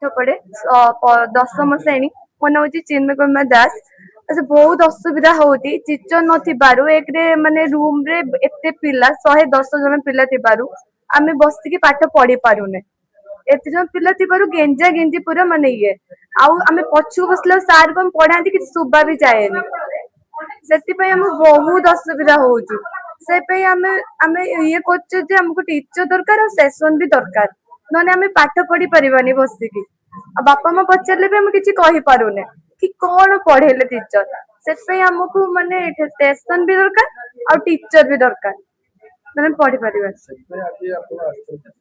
पाठ पढ़े दशम श्रेणी मो ना हूँ चिन्मय कुमार दास। अच्छा बहुत असुविधा होती टीचर नथिबारु एक रे माने रूम रे एते पिला 110 जन पिला थिबारु आमे बसिकी पाठ पढ़ी पारुने। एते जन पिला थिबारु गेंजा गेंजी पूरा माने ये आउ आमे पछु बसला सार को पढ़ाती कि सुबा भी जाएनी सेति पय हम बहुत असुविधा होउची। से पे आमे आमे ये कोच जे हमको टीचर दरकार और सेशन भी दरकार नने आमे पाठ पढ़ी परिबानी बसिकी बापा माँ पचारे भी हम किसी कही पारुने कि कौन पढ़ेले टीचर से हमको माने सेशन भी दरकार और टीचर भी दरकार मैंने पढ़ी पार।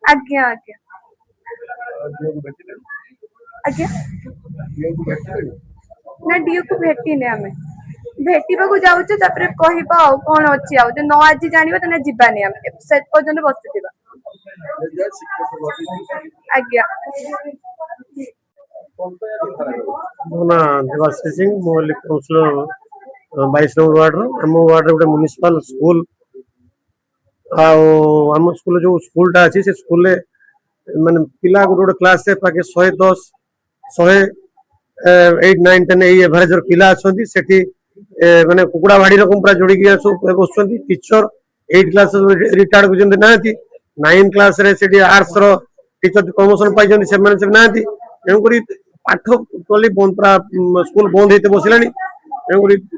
आज्ञा आज्ञा आज्ञा ना डीओ को भेटी ने आमे भेटिबा को जाउचे तापरे कहिबा आ कोन अछि आ जे न आज जानिबा तने जिबानी आमे से पर्यंत बसिथिबा। आज्ञा मोना देवाशीष सिंह मोहल्ली काउंसिलर 22 नंबर वार्ड आम वार्ड गोटे म्युनिसिपल स्कूल आम स्कूल जो स्कूलटा अच्छी से स्कूल माने पिला गोटे क्लास से पाके 110 108 9 10 एवरेज पिला अच्छा माने कुकुड़ा भाड़ी रकम पूरा जोड़ी बस टीचर 8 क्लास रिटायर्ड होती ना 9 क्लास आर्ट्स टीचर प्रमोशन पाई से ना तेणुक पाठ टोटली बंद पूरा स्कूल बंद होते बसला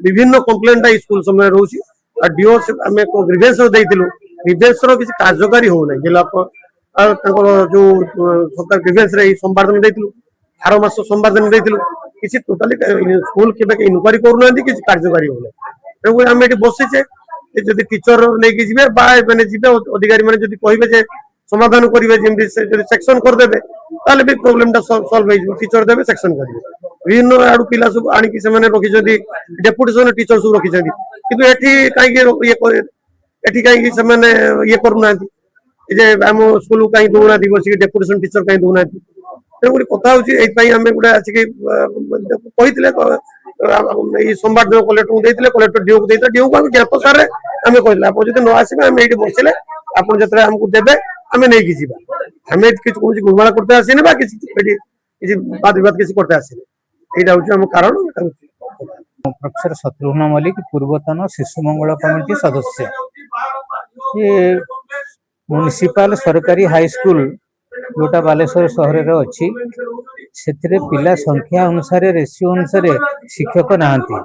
विभिन्न कम्प्लेन स्कूल समय रोचे डीओ आम ग्रीवेंस ग्रीवेंस किसी कार्यकारी होना जिला जो सरकार ग्रीवेंस सोमवार दिन आर मास सोमवार दिन किसी टोटाली स्कूल के इनक्वारी करूना किसी कार्यकारी होना तेणुक आम ये बसीचे जब टीचर नहीं जी मैंने जी अधिकारी मैंने कहे समाधान करेंगे सेक्शन करदे ताले भी प्रॉब्लम सॉल्व हो टीचर देवे सेक्शन करेंगे विभिन्न आड़ पिला सब आणिकी से रखी डेपुटेशन टीचर सब रखी किंतु एठी कहीं एठी कहीं ये करूना आम स्कूल कहीं दौना बस डेपुटेशन टीचर कहीं दौना तेणुक कथा होम गोटे आसिक कही सोमवार दिन कलेक्टर कलेक्टर डीओ को डीओ को ज्ञात सारे आम कहले आप जो न आसवे आम ये बसले आप जो आमको देवे आम नहीं जी आम किसी गुणमाला करते आसने किसी बात विवाद किसी करते आसने यहाँ हूँ कारण। प्रोफेसर शत्रुघ्न मल्लिक पूर्वतन शिशु मंगल कमिटी सदस्य ये म्युनिसिपल सरकारी हाई स्कूल जोटा बालेश्वर सहर में अच्छी से पिला संख्या अनुसार रेशियो अनुसार शिक्षक नहांती।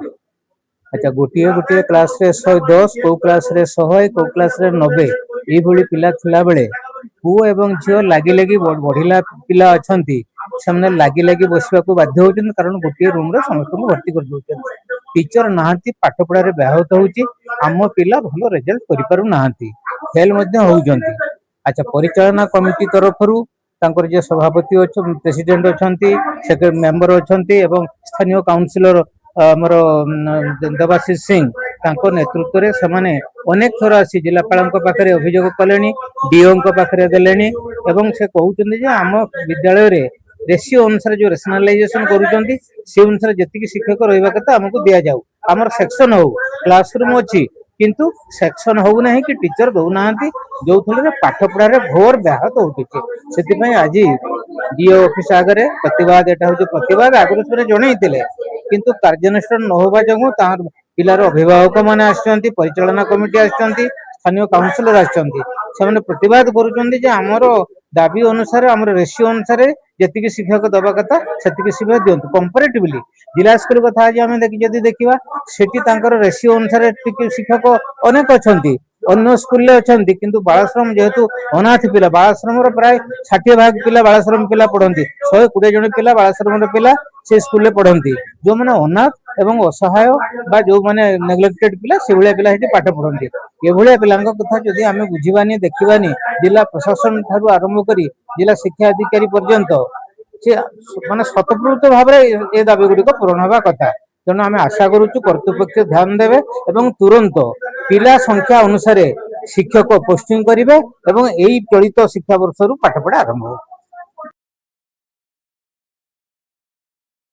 अच्छा गोटे गोटे क्लास रे 110 को क्लास रे 100 को क्लास रे 90 ये पिला थिला बेले पुओ एवं झील लगी लगी बढ़िला पिला अच्छा से लगी लगी बसवा को बाध्य होती कारण गोटे रूम रे समस्त भर्ती कर दउछन टीचर नहांती पाठ पढ़ारे व्याहत होउची आम पिला भलो रिजल्ट करि पारु नहांती फेल मध्य होउचंती। अच्छा परिचालना कमिटी तरफ तांकर जे सभापति अच्छा प्रेसिडेंट अच्छा सेक्रेटरी मेंबर अच्छा एवं स्थानीय काउंसिलर आमर देवाशीष सिंह तांको नेतृत्व रे समाने अनेक थर आसी जिलापाल पाखे अभियोग कले डीओ पाखे देले एवं से कहते जे आम विद्यालय रे रेशियो अनुसार जो रेशनालाइजेशन करूछंती से अनुसार जति शिक्षक रहिबा कथा हमको दिया जाऊ आमर सेक्शन हो क्लासरूम अच्छी किंतु सेक्शन हो ना कि टीचर दौना जो थे पाठ पढ़ारे घोर व्याहत होती आज डीओ ऑफिस आगे प्रतिवाद यहाँ हूँ प्रतिवाद आगुरी से जनईले किंतु कार्यानुष्ठान न होगा जो पिलार अभिभावक मैंने आसछंती परिचालना कमिटी आसछंती स्थानीय काउंसिलर आसछंती प्रतिवाद करुँच दाबी अनुसार आम रेशियो अनुसार जी शिक्षक दवा कथा से शिक्षा दिंतु कंपेरेटिवली जिला स्कूल कथा आज आम देखा सेठी रेशियो अनुसार शिक्षक अनेक अच्छा अन्य स्कूल अच्छा किंतु बालाश्रम जेहेतु अनाथ पिला बालाश्रम प्राय 60 भाग पिला बालाश्रम पिला पढ़ती 120 जन पिला बालाश्रम पिला से स्कूल पढ़ती जो मैंने अनाथ एवं असहाय बा जो मैंने नेग्लेक्टेड पिला से भाया पिला पाठ पढ़ती ये पिला कथा जदि आम बुझानी देखा जिला प्रशासन ठारू आरंभ कर जिला शिक्षा अधिकारी पर्यंत से माने शतप्रत भाव में दाबी गुड़िक पूरण होगा कथा तेणु आम आशा करुचु कर्तृपक्ष ध्यान देवे एवं तुरंत पिला संख्या अनुसार शिक्षक पोस्टिंग करेंगे एवं यही चलित शिक्षा वर्ष पाठ पढ़ा आरंभ हो।